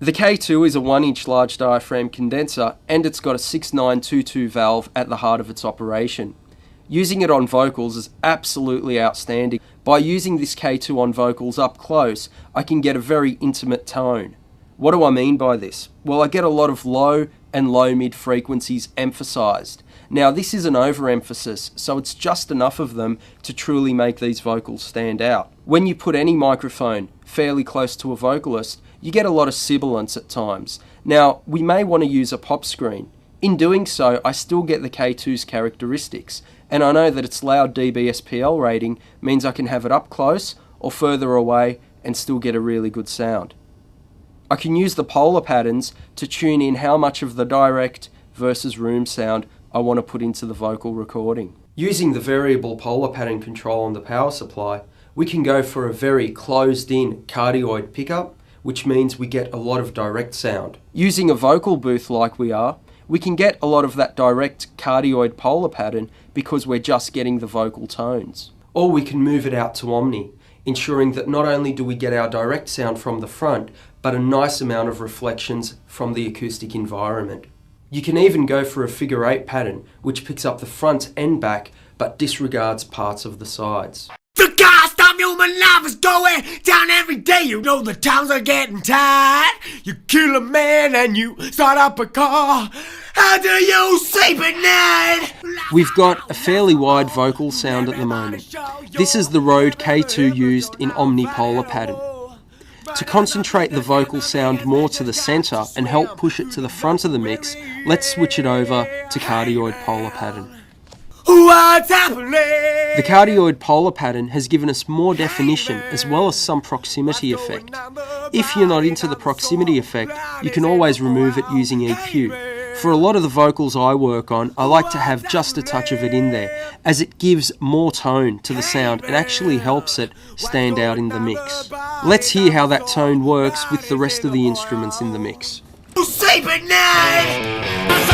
The K2 is a 1-inch large diaphragm condenser, and it's got a 6922 valve at the heart of its operation. Using it on vocals is absolutely outstanding. By using this K2 on vocals up close, I can get a very intimate tone. What do I mean by this? Well, I get a lot of low and low mid frequencies emphasized. Now, this is an overemphasis, so it's just enough of them to truly make these vocals stand out. When you put any microphone fairly close to a vocalist, you get a lot of sibilance at times. Now, we may want to use a pop screen. In doing so, I still get the K2's characteristics, and I know that its loud dBSPL rating means I can have it up close or further away and still get a really good sound. I can use the polar patterns to tune in how much of the direct versus room sound I want to put into the vocal recording. Using the variable polar pattern control on the power supply, we can go for a very closed-in cardioid pickup, which means we get a lot of direct sound. Using a vocal booth like we are, we can get a lot of that direct cardioid polar pattern because we're just getting the vocal tones. Or we can move it out to omni, ensuring that not only do we get our direct sound from the front, but a nice amount of reflections from the acoustic environment. You can even go for a figure 8 pattern, which picks up the front and back, but disregards parts of the sides. The goddamn human life is going down every day. You know the times are getting tight. You kill a man and you start up a car. How do you sleep at night? We've got a fairly wide vocal sound at the moment. This is the RØDE K2 used in omnipolar pattern. To concentrate the vocal sound more to the centre and help push it to the front of the mix, let's switch it over to cardioid polar pattern. What's happening? The cardioid polar pattern has given us more definition as well as some proximity effect. If you're not into the proximity effect, you can always remove it using EQ. For a lot of the vocals I work on, I like to have just a touch of it in there, as it gives more tone to the sound and actually helps it stand out in the mix. Let's hear how that tone works with the rest of the instruments in the mix. You sleep at night.